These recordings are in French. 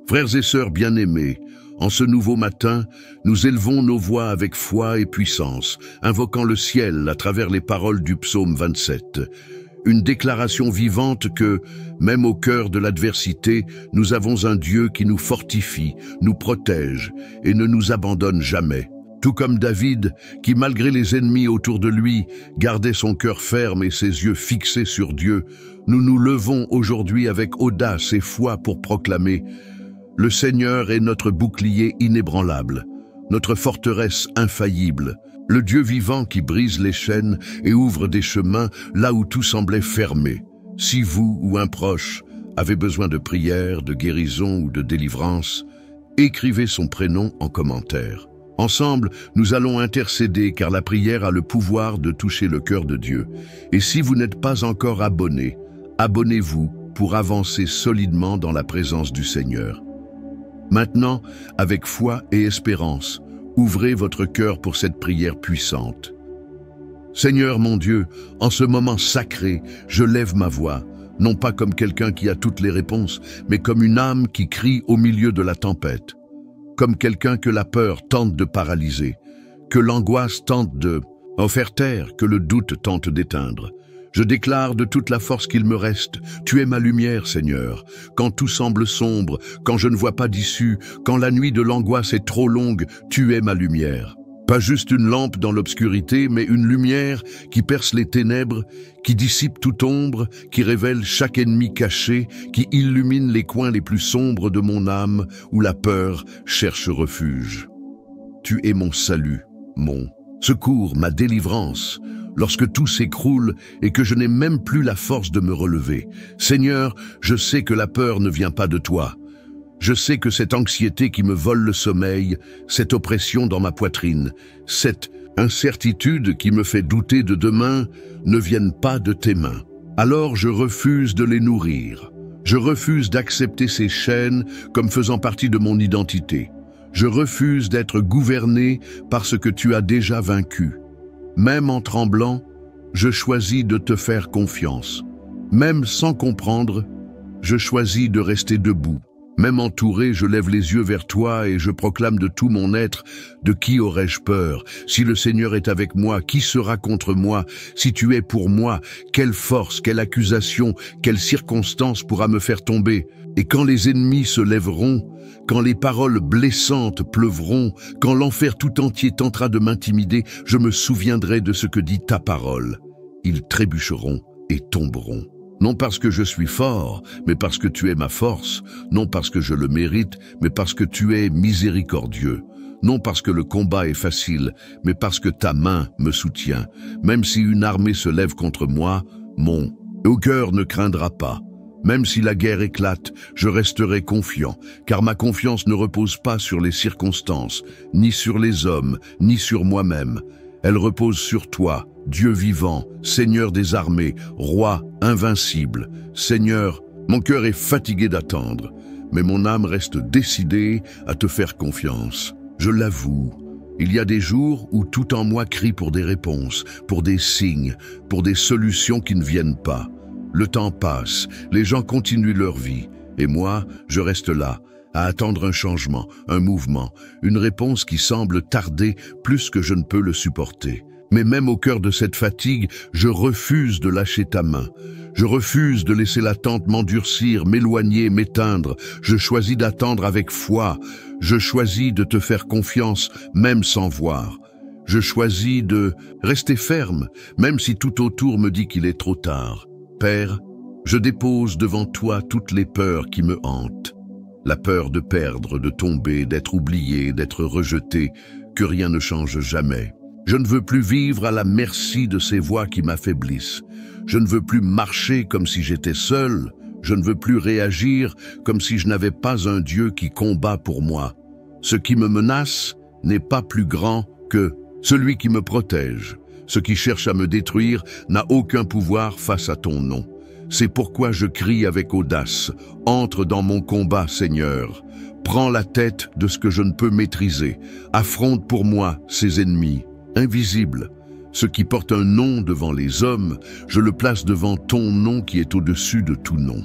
Frères et sœurs bien-aimés, en ce nouveau matin, nous élevons nos voix avec foi et puissance, invoquant le ciel à travers les paroles du psaume 27. Une déclaration vivante que, même au cœur de l'adversité, nous avons un Dieu qui nous fortifie, nous protège et ne nous abandonne jamais. Tout comme David, qui malgré les ennemis autour de lui, gardait son cœur ferme et ses yeux fixés sur Dieu, nous nous levons aujourd'hui avec audace et foi pour proclamer « Le Seigneur est notre bouclier inébranlable, notre forteresse infaillible, le Dieu vivant qui brise les chaînes et ouvre des chemins là où tout semblait fermé. Si vous ou un proche avez besoin de prière, de guérison ou de délivrance, écrivez son prénom en commentaire. Ensemble, nous allons intercéder car la prière a le pouvoir de toucher le cœur de Dieu. Et si vous n'êtes pas encore abonné, abonnez-vous pour avancer solidement dans la présence du Seigneur. Maintenant, avec foi et espérance, ouvrez votre cœur pour cette prière puissante. Seigneur mon Dieu, en ce moment sacré, je lève ma voix, non pas comme quelqu'un qui a toutes les réponses, mais comme une âme qui crie au milieu de la tempête. Comme quelqu'un que la peur tente de paralyser, que l'angoisse tente de faire taire, que le doute tente d'éteindre. Je déclare de toute la force qu'il me reste, tu es ma lumière, Seigneur. Quand tout semble sombre, quand je ne vois pas d'issue, quand la nuit de l'angoisse est trop longue, tu es ma lumière. Pas juste une lampe dans l'obscurité, mais une lumière qui perce les ténèbres, qui dissipe toute ombre, qui révèle chaque ennemi caché, qui illumine les coins les plus sombres de mon âme, où la peur cherche refuge. Tu es mon salut, mon secours, ma délivrance, lorsque tout s'écroule et que je n'ai même plus la force de me relever. Seigneur, je sais que la peur ne vient pas de toi. Je sais que cette anxiété qui me vole le sommeil, cette oppression dans ma poitrine, cette incertitude qui me fait douter de demain, ne viennent pas de tes mains. Alors je refuse de les nourrir. Je refuse d'accepter ces chaînes comme faisant partie de mon identité. Je refuse d'être gouverné par ce que tu as déjà vaincu. Même en tremblant, je choisis de te faire confiance. Même sans comprendre, je choisis de rester debout. Même entouré, je lève les yeux vers toi et je proclame de tout mon être, de qui aurais-je peur? Si le Seigneur est avec moi, qui sera contre moi? Si tu es pour moi, quelle force, quelle accusation, quelle circonstance pourra me faire tomber? Et quand les ennemis se lèveront, quand les paroles blessantes pleuvront, quand l'enfer tout entier tentera de m'intimider, je me souviendrai de ce que dit ta parole. Ils trébucheront et tomberont. Non parce que je suis fort, mais parce que tu es ma force. Non parce que je le mérite, mais parce que tu es miséricordieux. Non parce que le combat est facile, mais parce que ta main me soutient. Même si une armée se lève contre moi, mon cœur ne craindra pas. Même si la guerre éclate, je resterai confiant, car ma confiance ne repose pas sur les circonstances, ni sur les hommes, ni sur moi-même. Elle repose sur toi, Dieu vivant, Seigneur des armées, Roi invincible. Seigneur, mon cœur est fatigué d'attendre, mais mon âme reste décidée à te faire confiance. Je l'avoue, il y a des jours où tout en moi crie pour des réponses, pour des signes, pour des solutions qui ne viennent pas. Le temps passe, les gens continuent leur vie, et moi, je reste là, à attendre un changement, un mouvement, une réponse qui semble tarder plus que je ne peux le supporter. Mais même au cœur de cette fatigue, je refuse de lâcher ta main. Je refuse de laisser l'attente m'endurcir, m'éloigner, m'éteindre. Je choisis d'attendre avec foi. Je choisis de te faire confiance, même sans voir. Je choisis de rester ferme, même si tout autour me dit qu'il est trop tard. Père, je dépose devant toi toutes les peurs qui me hantent. La peur de perdre, de tomber, d'être oublié, d'être rejeté, que rien ne change jamais. Je ne veux plus vivre à la merci de ces voix qui m'affaiblissent. Je ne veux plus marcher comme si j'étais seul. Je ne veux plus réagir comme si je n'avais pas un Dieu qui combat pour moi. Ce qui me menace n'est pas plus grand que celui qui me protège. Ce qui cherche à me détruire n'a aucun pouvoir face à ton nom. C'est pourquoi je crie avec audace. Entre dans mon combat, Seigneur. Prends la tête de ce que je ne peux maîtriser. Affronte pour moi ces ennemis invisibles. Ce qui porte un nom devant les hommes, je le place devant ton nom qui est au-dessus de tout nom.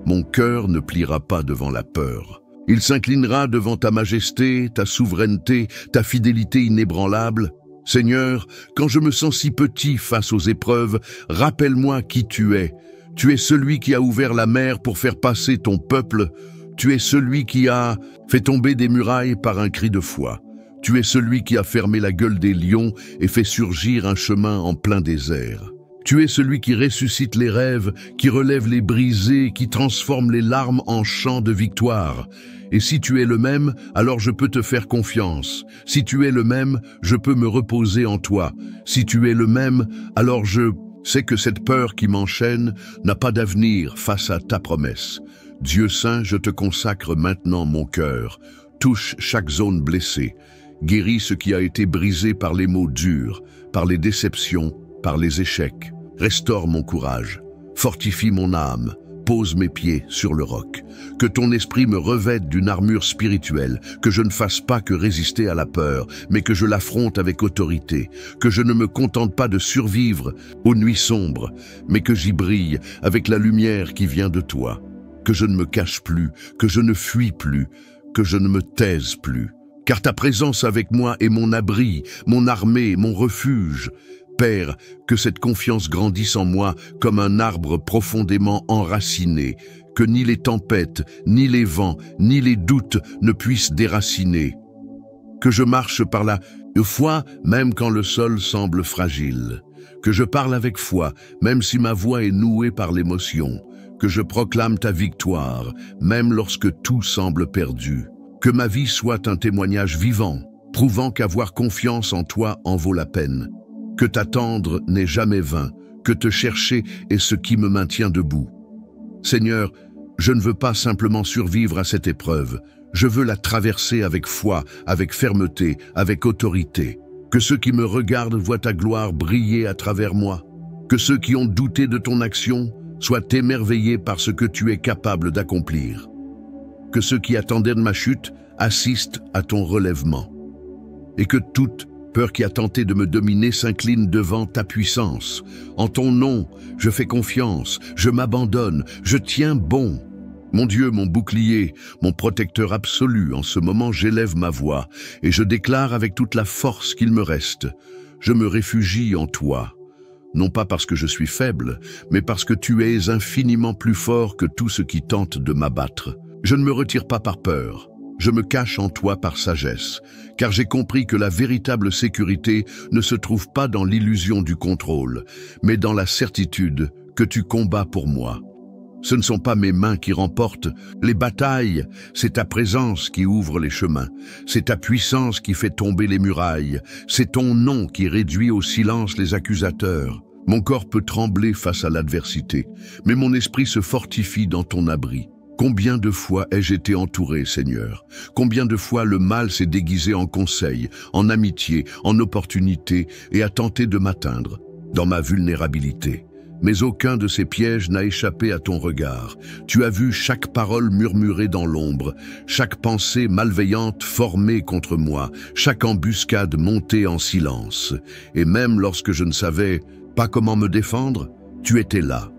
Mon cœur ne pliera pas devant la peur. Il s'inclinera devant ta majesté, ta souveraineté, ta fidélité inébranlable. Seigneur, quand je me sens si petit face aux épreuves, rappelle-moi qui tu es. Tu es celui qui a ouvert la mer pour faire passer ton peuple. Tu es celui qui a fait tomber des murailles par un cri de foi. Tu es celui qui a fermé la gueule des lions et fait surgir un chemin en plein désert. Tu es celui qui ressuscite les rêves, qui relève les brisés, qui transforme les larmes en chants de victoire. Et si tu es le même, alors je peux te faire confiance. Si tu es le même, je peux me reposer en toi. Si tu es le même, alors je sais que cette peur qui m'enchaîne n'a pas d'avenir face à ta promesse. Dieu saint, je te consacre maintenant mon cœur. Touche chaque zone blessée. Guéris ce qui a été brisé par les mots durs, par les déceptions, par les échecs. Restaure mon courage. Fortifie mon âme. Pose mes pieds sur le roc. Que ton esprit me revête d'une armure spirituelle, que je ne fasse pas que résister à la peur, mais que je l'affronte avec autorité, que je ne me contente pas de survivre aux nuits sombres, mais que j'y brille avec la lumière qui vient de toi, que je ne me cache plus, que je ne fuis plus, que je ne me taise plus. Car ta présence avec moi est mon abri, mon armée, mon refuge. Père, que cette confiance grandisse en moi comme un arbre profondément enraciné, que ni les tempêtes, ni les vents, ni les doutes ne puissent déraciner. Que je marche par la foi, même quand le sol semble fragile. Que je parle avec foi, même si ma voix est nouée par l'émotion. Que je proclame ta victoire, même lorsque tout semble perdu. Que ma vie soit un témoignage vivant, prouvant qu'avoir confiance en toi en vaut la peine. Que t'attendre n'est jamais vain, que te chercher est ce qui me maintient debout. Seigneur, je ne veux pas simplement survivre à cette épreuve, je veux la traverser avec foi, avec fermeté, avec autorité. Que ceux qui me regardent voient ta gloire briller à travers moi. Que ceux qui ont douté de ton action soient émerveillés par ce que tu es capable d'accomplir. Que ceux qui attendaient de ma chute assistent à ton relèvement. Et que toute peur qui a tenté de me dominer s'incline devant ta puissance. En ton nom, je fais confiance, je m'abandonne, je tiens bon. Mon Dieu, mon bouclier, mon protecteur absolu, en ce moment j'élève ma voix et je déclare avec toute la force qu'il me reste. Je me réfugie en toi. Non pas parce que je suis faible, mais parce que tu es infiniment plus fort que tout ce qui tente de m'abattre. Je ne me retire pas par peur. Je me cache en toi par sagesse, car j'ai compris que la véritable sécurité ne se trouve pas dans l'illusion du contrôle, mais dans la certitude que tu combats pour moi. Ce ne sont pas mes mains qui remportent les batailles, c'est ta présence qui ouvre les chemins, c'est ta puissance qui fait tomber les murailles, c'est ton nom qui réduit au silence les accusateurs. Mon corps peut trembler face à l'adversité, mais mon esprit se fortifie dans ton abri. Combien de fois ai-je été entouré, Seigneur? Combien de fois le mal s'est déguisé en conseil, en amitié, en opportunité et a tenté de m'atteindre dans ma vulnérabilité? Mais aucun de ces pièges n'a échappé à ton regard. Tu as vu chaque parole murmurée dans l'ombre, chaque pensée malveillante formée contre moi, chaque embuscade montée en silence. Et même lorsque je ne savais pas comment me défendre, tu étais là.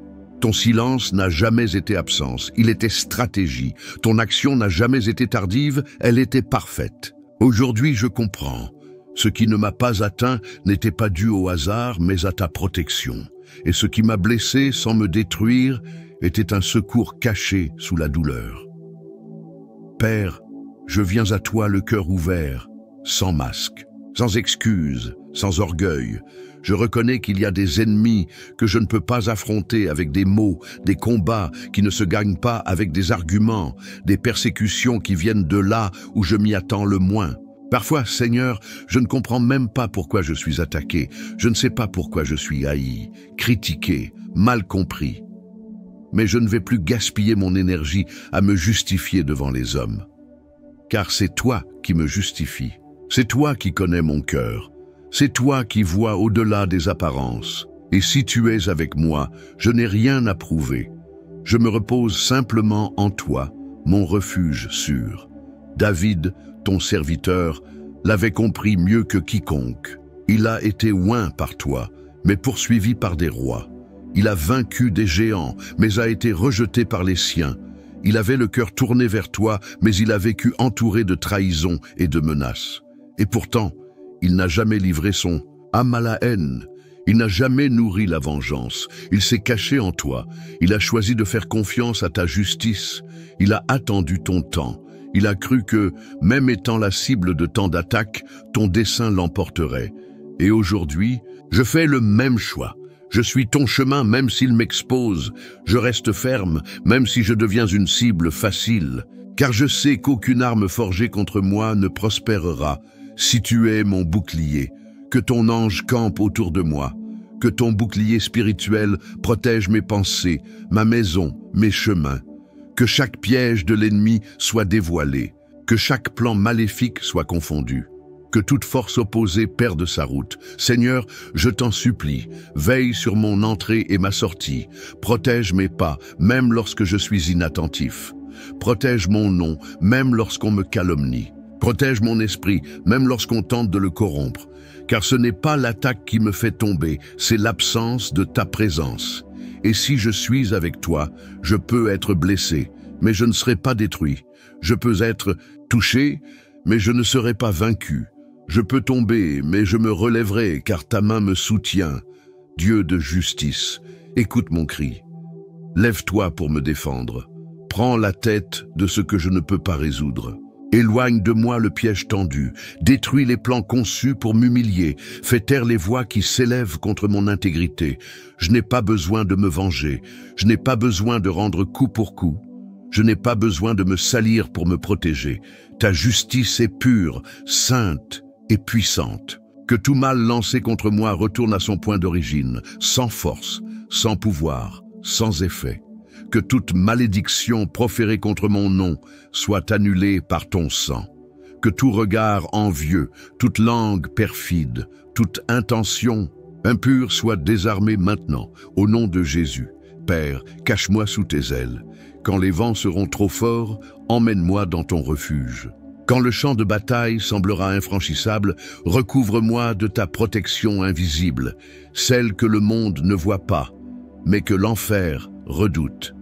Ton silence n'a jamais été absence, il était stratégie. Ton action n'a jamais été tardive, elle était parfaite. Aujourd'hui, je comprends. Ce qui ne m'a pas atteint n'était pas dû au hasard, mais à ta protection. Et ce qui m'a blessé sans me détruire était un secours caché sous la douleur. Père, je viens à toi le cœur ouvert, sans masque, sans excuse, sans orgueil. Je reconnais qu'il y a des ennemis que je ne peux pas affronter avec des mots, des combats qui ne se gagnent pas avec des arguments, des persécutions qui viennent de là où je m'y attends le moins. Parfois, Seigneur, je ne comprends même pas pourquoi je suis attaqué. Je ne sais pas pourquoi je suis haï, critiqué, mal compris. Mais je ne vais plus gaspiller mon énergie à me justifier devant les hommes. Car c'est toi qui me justifie. C'est toi qui connais mon cœur. C'est toi qui vois au-delà des apparences. Et si tu es avec moi, je n'ai rien à prouver. Je me repose simplement en toi, mon refuge sûr. David, ton serviteur, l'avait compris mieux que quiconque. Il a été oint par toi, mais poursuivi par des rois. Il a vaincu des géants, mais a été rejeté par les siens. Il avait le cœur tourné vers toi, mais il a vécu entouré de trahisons et de menaces. Et pourtant, il n'a jamais livré son âme à la haine. Il n'a jamais nourri la vengeance. Il s'est caché en toi. Il a choisi de faire confiance à ta justice. Il a attendu ton temps. Il a cru que, même étant la cible de tant d'attaques, ton dessein l'emporterait. Et aujourd'hui, je fais le même choix. Je suis ton chemin même s'il m'expose. Je reste ferme même si je deviens une cible facile. Car je sais qu'aucune arme forgée contre moi ne prospérera si tu es mon bouclier. Que ton ange campe autour de moi. Que ton bouclier spirituel protège mes pensées, ma maison, mes chemins. Que chaque piège de l'ennemi soit dévoilé. Que chaque plan maléfique soit confondu. Que toute force opposée perde sa route. Seigneur, je t'en supplie, veille sur mon entrée et ma sortie. Protège mes pas, même lorsque je suis inattentif. Protège mon nom, même lorsqu'on me calomnie. Protège mon esprit, même lorsqu'on tente de le corrompre. Car ce n'est pas l'attaque qui me fait tomber, c'est l'absence de ta présence. Et si je suis avec toi, je peux être blessé, mais je ne serai pas détruit. Je peux être touché, mais je ne serai pas vaincu. Je peux tomber, mais je me relèverai, car ta main me soutient. Dieu de justice, écoute mon cri. Lève-toi pour me défendre. Prends la tête de ce que je ne peux pas résoudre. Éloigne de moi le piège tendu. Détruis les plans conçus pour m'humilier. Fais taire les voix qui s'élèvent contre mon intégrité. Je n'ai pas besoin de me venger. Je n'ai pas besoin de rendre coup pour coup. Je n'ai pas besoin de me salir pour me protéger. Ta justice est pure, sainte et puissante. Que tout mal lancé contre moi retourne à son point d'origine, sans force, sans pouvoir, sans effet. Que toute malédiction proférée contre mon nom soit annulée par ton sang. Que tout regard envieux, toute langue perfide, toute intention impure soit désarmée maintenant, au nom de Jésus. Père, cache-moi sous tes ailes. Quand les vents seront trop forts, emmène-moi dans ton refuge. Quand le champ de bataille semblera infranchissable, recouvre-moi de ta protection invisible, celle que le monde ne voit pas, mais que l'enfer redoute.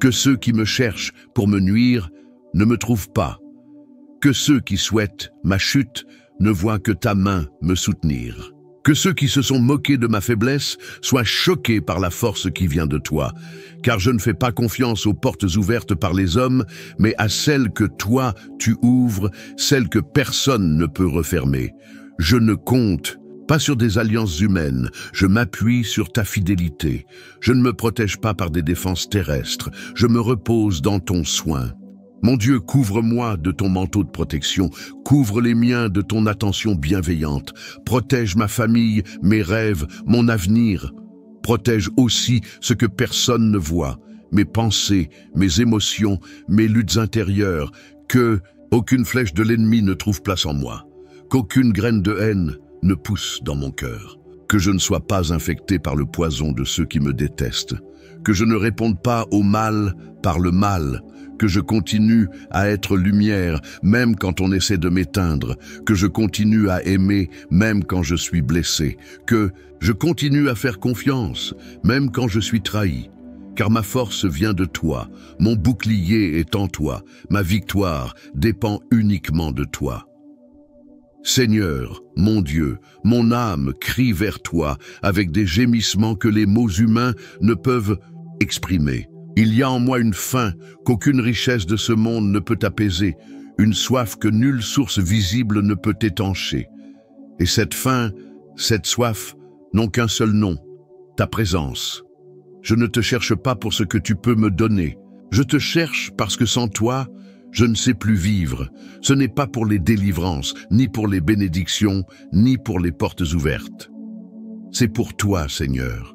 Que ceux qui me cherchent pour me nuire ne me trouvent pas. Que ceux qui souhaitent ma chute ne voient que ta main me soutenir. Que ceux qui se sont moqués de ma faiblesse soient choqués par la force qui vient de toi. Car je ne fais pas confiance aux portes ouvertes par les hommes, mais à celles que toi tu ouvres, celles que personne ne peut refermer. Je ne compte pas sur des alliances humaines, je m'appuie sur ta fidélité. Je ne me protège pas par des défenses terrestres, je me repose dans ton soin. Mon Dieu, couvre-moi de ton manteau de protection, couvre les miens de ton attention bienveillante, protège ma famille, mes rêves, mon avenir. Protège aussi ce que personne ne voit, mes pensées, mes émotions, mes luttes intérieures, que aucune flèche de l'ennemi ne trouve place en moi, qu'aucune graine de haine ne pousse dans mon cœur, que je ne sois pas infecté par le poison de ceux qui me détestent, que je ne réponde pas au mal par le mal, que je continue à être lumière même quand on essaie de m'éteindre, que je continue à aimer même quand je suis blessé, que je continue à faire confiance même quand je suis trahi, car ma force vient de toi, mon bouclier est en toi, ma victoire dépend uniquement de toi. Seigneur, mon Dieu, mon âme crie vers toi avec des gémissements que les mots humains ne peuvent exprimer. Il y a en moi une faim qu'aucune richesse de ce monde ne peut apaiser, une soif que nulle source visible ne peut étancher. Et cette faim, cette soif n'ont qu'un seul nom, ta présence. Je ne te cherche pas pour ce que tu peux me donner. Je te cherche parce que sans toi, je ne sais plus vivre. Ce n'est pas pour les délivrances, ni pour les bénédictions, ni pour les portes ouvertes. C'est pour toi, Seigneur.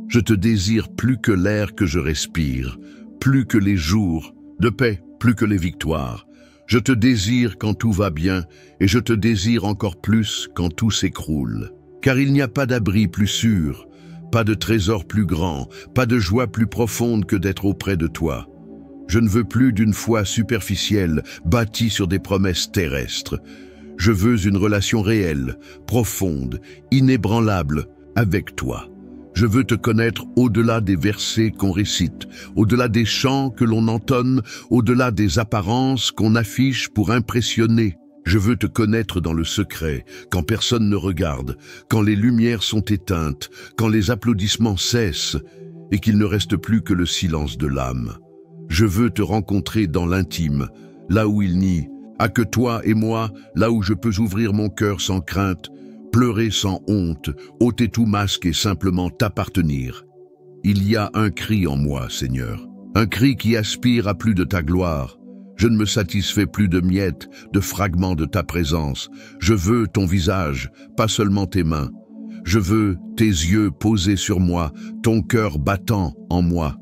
Je te désire plus que l'air que je respire, plus que les jours de paix, plus que les victoires. Je te désire quand tout va bien, et je te désire encore plus quand tout s'écroule. Car il n'y a pas d'abri plus sûr, pas de trésor plus grand, pas de joie plus profonde que d'être auprès de toi. Je ne veux plus d'une foi superficielle, bâtie sur des promesses terrestres. Je veux une relation réelle, profonde, inébranlable avec toi. Je veux te connaître au-delà des versets qu'on récite, au-delà des chants que l'on entonne, au-delà des apparences qu'on affiche pour impressionner. Je veux te connaître dans le secret, quand personne ne regarde, quand les lumières sont éteintes, quand les applaudissements cessent et qu'il ne reste plus que le silence de l'âme. Je veux te rencontrer dans l'intime, là où il n'y a que toi et moi, là où je peux ouvrir mon cœur sans crainte, pleurer sans honte, ôter tout masque et simplement t'appartenir. Il y a un cri en moi, Seigneur, un cri qui aspire à plus de ta gloire. Je ne me satisfais plus de miettes, de fragments de ta présence. Je veux ton visage, pas seulement tes mains. Je veux tes yeux posés sur moi, ton cœur battant en moi.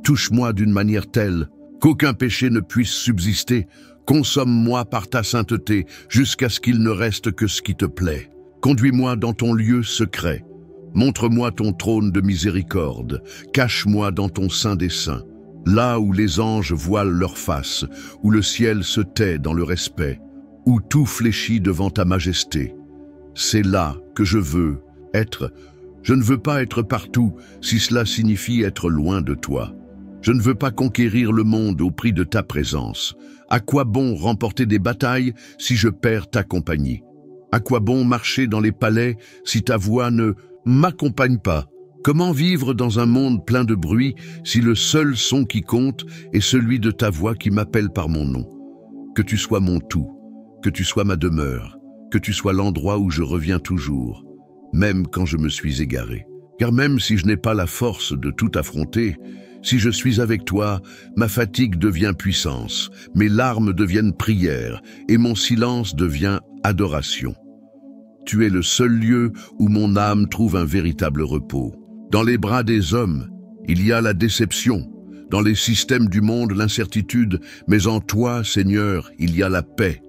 Touche-moi d'une manière telle qu'aucun péché ne puisse subsister. Consomme-moi par ta sainteté jusqu'à ce qu'il ne reste que ce qui te plaît. Conduis-moi dans ton lieu secret. Montre-moi ton trône de miséricorde. Cache-moi dans ton sein des saints. Là où les anges voilent leur face, où le ciel se tait dans le respect, où tout fléchit devant ta majesté. C'est là que je veux être. Je ne veux pas être partout si cela signifie être loin de toi. Je ne veux pas conquérir le monde au prix de ta présence. À quoi bon remporter des batailles si je perds ta compagnie? À quoi bon marcher dans les palais si ta voix ne m'accompagne pas? Comment vivre dans un monde plein de bruit si le seul son qui compte est celui de ta voix qui m'appelle par mon nom? Que tu sois mon tout, que tu sois ma demeure, que tu sois l'endroit où je reviens toujours, même quand je me suis égaré. Car même si je n'ai pas la force de tout affronter, si je suis avec toi, ma fatigue devient puissance, mes larmes deviennent prière et mon silence devient adoration. Tu es le seul lieu où mon âme trouve un véritable repos. Dans les bras des hommes, il y a la déception. Dans les systèmes du monde, l'incertitude. Mais en toi, Seigneur, il y a la paix.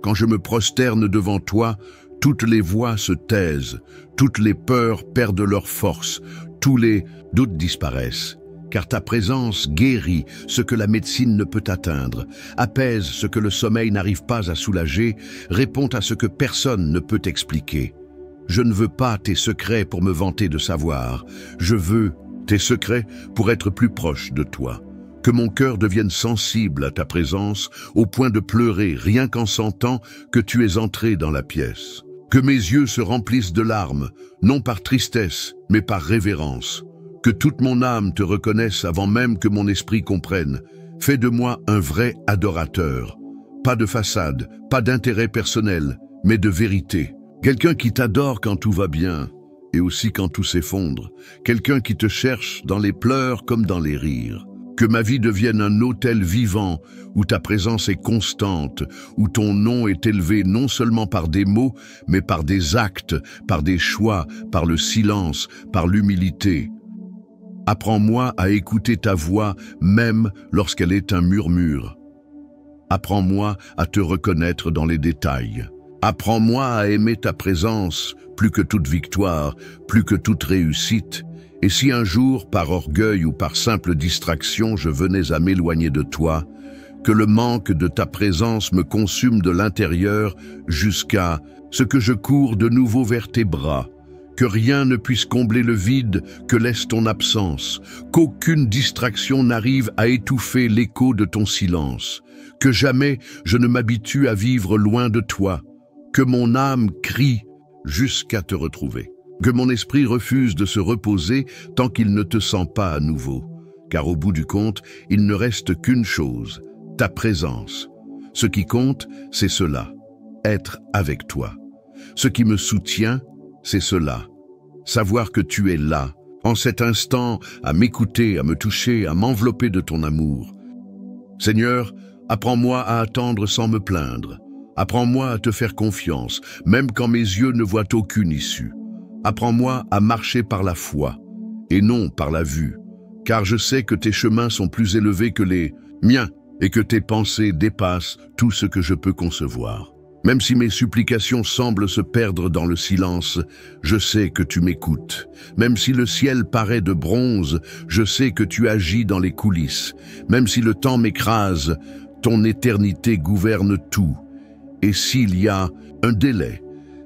Quand je me prosterne devant toi, toutes les voix se taisent. Toutes les peurs perdent leur force. Tous les doutes disparaissent. Car ta présence guérit ce que la médecine ne peut atteindre, apaise ce que le sommeil n'arrive pas à soulager, répond à ce que personne ne peut expliquer. Je ne veux pas tes secrets pour me vanter de savoir, je veux tes secrets pour être plus proche de toi. Que mon cœur devienne sensible à ta présence, au point de pleurer rien qu'en sentant que tu es entré dans la pièce. Que mes yeux se remplissent de larmes, non par tristesse, mais par révérence. Que toute mon âme te reconnaisse avant même que mon esprit comprenne. Fais de moi un vrai adorateur. Pas de façade, pas d'intérêt personnel, mais de vérité. Quelqu'un qui t'adore quand tout va bien, et aussi quand tout s'effondre. Quelqu'un qui te cherche dans les pleurs comme dans les rires. Que ma vie devienne un autel vivant, où ta présence est constante, où ton nom est élevé non seulement par des mots, mais par des actes, par des choix, par le silence, par l'humilité. Apprends-moi à écouter ta voix, même lorsqu'elle est un murmure. Apprends-moi à te reconnaître dans les détails. Apprends-moi à aimer ta présence, plus que toute victoire, plus que toute réussite. Et si un jour, par orgueil ou par simple distraction, je venais à m'éloigner de toi, que le manque de ta présence me consume de l'intérieur jusqu'à ce que je cours de nouveau vers tes bras. Que rien ne puisse combler le vide que laisse ton absence, qu'aucune distraction n'arrive à étouffer l'écho de ton silence, que jamais je ne m'habitue à vivre loin de toi, que mon âme crie jusqu'à te retrouver, que mon esprit refuse de se reposer tant qu'il ne te sent pas à nouveau, car au bout du compte, il ne reste qu'une chose, ta présence. Ce qui compte, c'est cela, être avec toi. Ce qui me soutient, c'est cela, savoir que tu es là, en cet instant, à m'écouter, à me toucher, à m'envelopper de ton amour. Seigneur, apprends-moi à attendre sans me plaindre. Apprends-moi à te faire confiance, même quand mes yeux ne voient aucune issue. Apprends-moi à marcher par la foi, et non par la vue, car je sais que tes chemins sont plus élevés que les miens, et que tes pensées dépassent tout ce que je peux concevoir. Même si mes supplications semblent se perdre dans le silence, je sais que tu m'écoutes. Même si le ciel paraît de bronze, je sais que tu agis dans les coulisses. Même si le temps m'écrase, ton éternité gouverne tout. Et s'il y a un délai,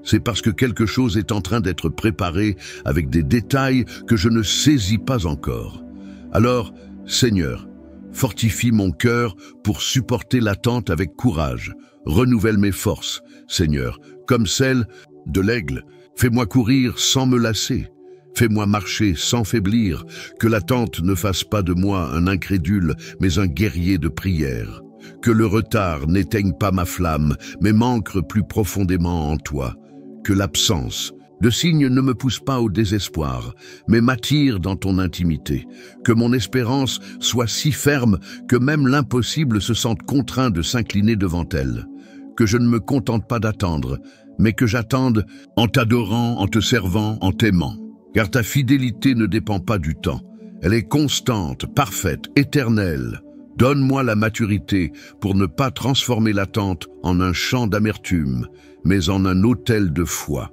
C'est parce que quelque chose est en train d'être préparé avec des détails que je ne saisis pas encore. Alors, Seigneur, fortifie mon cœur pour supporter l'attente avec courage. Renouvelle mes forces, Seigneur, comme celles de l'aigle. Fais-moi courir sans me lasser. Fais-moi marcher sans faiblir. Que l'attente ne fasse pas de moi un incrédule, mais un guerrier de prière. Que le retard n'éteigne pas ma flamme, mais m'ancre plus profondément en toi. Que l'absence de signes ne me pousse pas au désespoir, mais m'attire dans ton intimité. Que mon espérance soit si ferme que même l'impossible se sente contraint de s'incliner devant elle. Que je ne me contente pas d'attendre, mais que j'attende en t'adorant, en te servant, en t'aimant. Car ta fidélité ne dépend pas du temps. Elle est constante, parfaite, éternelle. Donne-moi la maturité pour ne pas transformer l'attente en un champ d'amertume, mais en un autel de foi.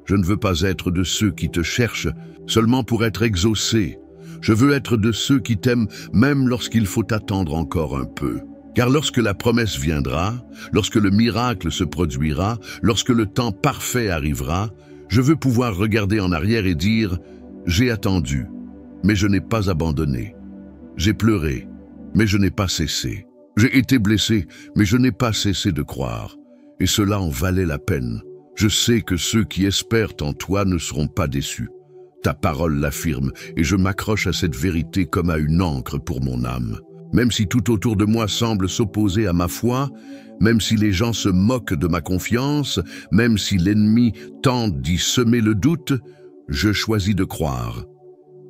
Je ne veux pas être de ceux qui te cherchent seulement pour être exaucés. Je veux être de ceux qui t'aiment même lorsqu'il faut attendre encore un peu. Car lorsque la promesse viendra, lorsque le miracle se produira, lorsque le temps parfait arrivera, je veux pouvoir regarder en arrière et dire « J'ai attendu, mais je n'ai pas abandonné. J'ai pleuré, mais je n'ai pas cessé. J'ai été blessé, mais je n'ai pas cessé de croire. Et cela en valait la peine. Je sais que ceux qui espèrent en toi ne seront pas déçus. Ta parole l'affirme, et je m'accroche à cette vérité comme à une ancre pour mon âme. Même si tout autour de moi semble s'opposer à ma foi, même si les gens se moquent de ma confiance, même si l'ennemi tente d'y semer le doute, je choisis de croire.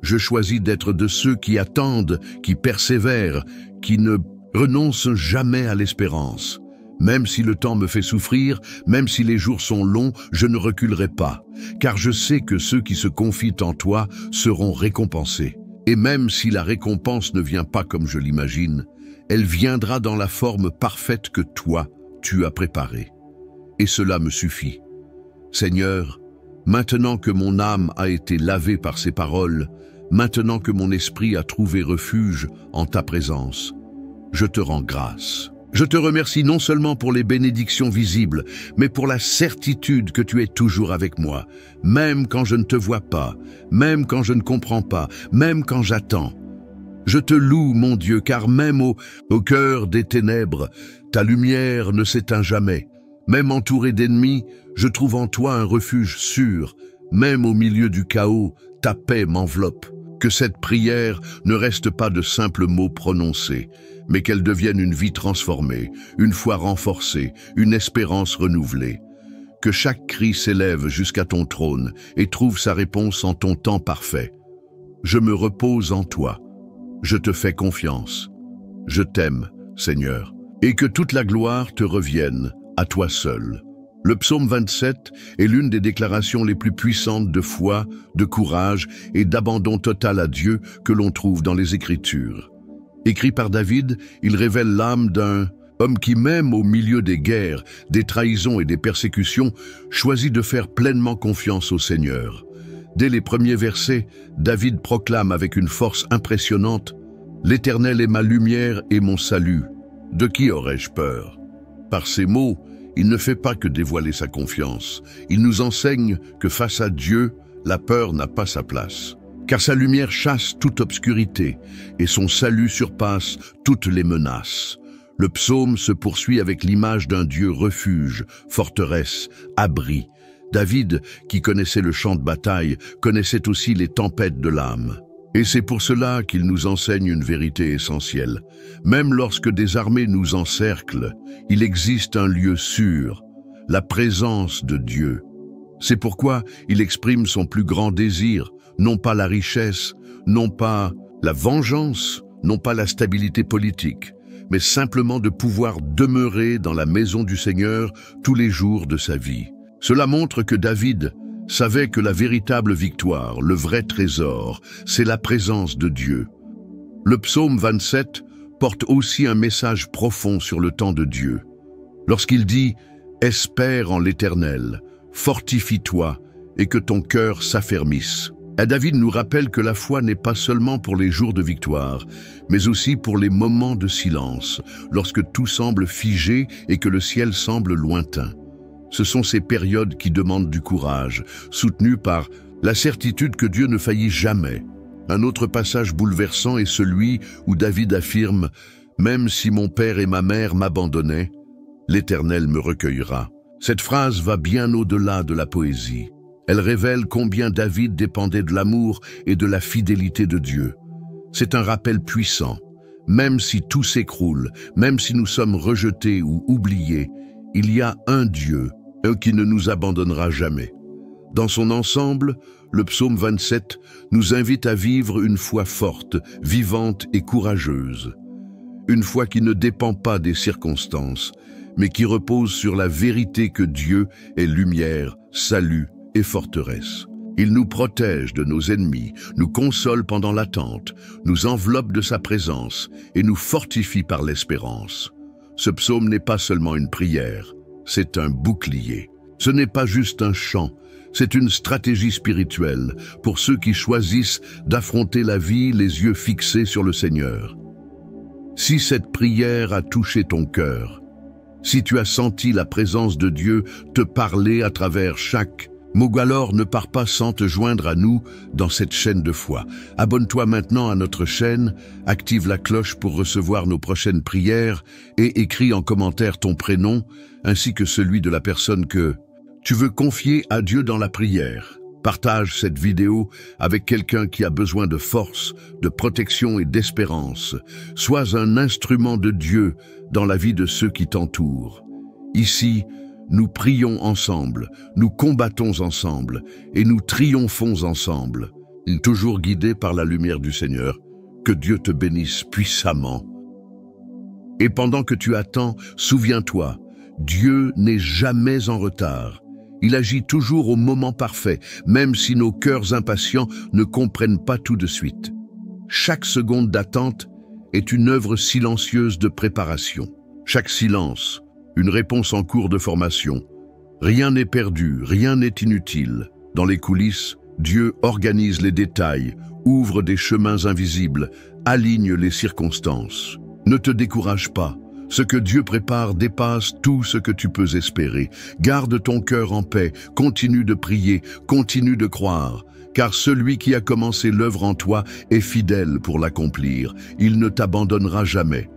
Je choisis d'être de ceux qui attendent, qui persévèrent, qui ne renoncent jamais à l'espérance. Même si le temps me fait souffrir, même si les jours sont longs, je ne reculerai pas, car je sais que ceux qui se confient en toi seront récompensés. Et même si la récompense ne vient pas comme je l'imagine, elle viendra dans la forme parfaite que toi, tu as préparée. Et cela me suffit. Seigneur, maintenant que mon âme a été lavée par ces paroles, maintenant que mon esprit a trouvé refuge en ta présence, je te rends grâce. Je te remercie non seulement pour les bénédictions visibles, mais pour la certitude que tu es toujours avec moi, même quand je ne te vois pas, même quand je ne comprends pas, même quand j'attends. Je te loue, mon Dieu, car même au cœur des ténèbres, ta lumière ne s'éteint jamais. Même entouré d'ennemis, je trouve en toi un refuge sûr. Même au milieu du chaos, ta paix m'enveloppe. Que cette prière ne reste pas de simples mots prononcés, mais qu'elle devienne une vie transformée, une foi renforcée, une espérance renouvelée. Que chaque cri s'élève jusqu'à ton trône et trouve sa réponse en ton temps parfait. Je me repose en toi. Je te fais confiance. Je t'aime, Seigneur, et que toute la gloire te revienne à toi seul. Le psaume 27 est l'une des déclarations les plus puissantes de foi, de courage et d'abandon total à Dieu que l'on trouve dans les Écritures. Écrit par David, il révèle l'âme d'un homme qui, même au milieu des guerres, des trahisons et des persécutions, choisit de faire pleinement confiance au Seigneur. Dès les premiers versets, David proclame avec une force impressionnante « L'Éternel est ma lumière et mon salut. De qui aurais-je peur ?» Par ces mots, il ne fait pas que dévoiler sa confiance. Il nous enseigne que face à Dieu, la peur n'a pas sa place. Car sa lumière chasse toute obscurité et son salut surpasse toutes les menaces. Le psaume se poursuit avec l'image d'un Dieu refuge, forteresse, abri. David, qui connaissait le champ de bataille, connaissait aussi les tempêtes de l'âme. Et c'est pour cela qu'il nous enseigne une vérité essentielle. Même lorsque des armées nous encerclent, il existe un lieu sûr, la présence de Dieu. C'est pourquoi il exprime son plus grand désir, non pas la richesse, non pas la vengeance, non pas la stabilité politique, mais simplement de pouvoir demeurer dans la maison du Seigneur tous les jours de sa vie. Cela montre que David savait que la véritable victoire, le vrai trésor, c'est la présence de Dieu. Le psaume 27 porte aussi un message profond sur le temps de Dieu. Lorsqu'il dit « Espère en l'Éternel, fortifie-toi et que ton cœur s'affermisse ». David nous rappelle que la foi n'est pas seulement pour les jours de victoire, mais aussi pour les moments de silence, lorsque tout semble figé et que le ciel semble lointain. Ce sont ces périodes qui demandent du courage, soutenues par la certitude que Dieu ne faillit jamais. Un autre passage bouleversant est celui où David affirme « Même si mon père et ma mère m'abandonnaient, l'Éternel me recueillera ». Cette phrase va bien au-delà de la poésie. Elle révèle combien David dépendait de l'amour et de la fidélité de Dieu. C'est un rappel puissant. Même si tout s'écroule, même si nous sommes rejetés ou oubliés, il y a un Dieu, un qui ne nous abandonnera jamais. Dans son ensemble, le psaume 27 nous invite à vivre une foi forte, vivante et courageuse. Une foi qui ne dépend pas des circonstances, mais qui repose sur la vérité que Dieu est lumière, salut et forteresse. Il nous protège de nos ennemis, nous console pendant l'attente, nous enveloppe de sa présence et nous fortifie par l'espérance. Ce psaume n'est pas seulement une prière, c'est un bouclier. Ce n'est pas juste un chant, c'est une stratégie spirituelle pour ceux qui choisissent d'affronter la vie les yeux fixés sur le Seigneur. Si cette prière a touché ton cœur, si tu as senti la présence de Dieu te parler à travers chaque mot, alors ne pars pas sans te joindre à nous dans cette chaîne de foi. Abonne-toi maintenant à notre chaîne, active la cloche pour recevoir nos prochaines prières et écris en commentaire ton prénom ainsi que celui de la personne que tu veux confier à Dieu dans la prière. Partage cette vidéo avec quelqu'un qui a besoin de force, de protection et d'espérance. Sois un instrument de Dieu dans la vie de ceux qui t'entourent. Ici, nous prions ensemble, nous combattons ensemble et nous triomphons ensemble. Toujours guidés par la lumière du Seigneur, que Dieu te bénisse puissamment. Et pendant que tu attends, souviens-toi, Dieu n'est jamais en retard. Il agit toujours au moment parfait, même si nos cœurs impatients ne comprennent pas tout de suite. Chaque seconde d'attente est une œuvre silencieuse de préparation. Chaque silence, une réponse en cours de formation. Rien n'est perdu, rien n'est inutile. Dans les coulisses, Dieu organise les détails, ouvre des chemins invisibles, aligne les circonstances. Ne te décourage pas. Ce que Dieu prépare dépasse tout ce que tu peux espérer. Garde ton cœur en paix, continue de prier, continue de croire, car celui qui a commencé l'œuvre en toi est fidèle pour l'accomplir. Il ne t'abandonnera jamais.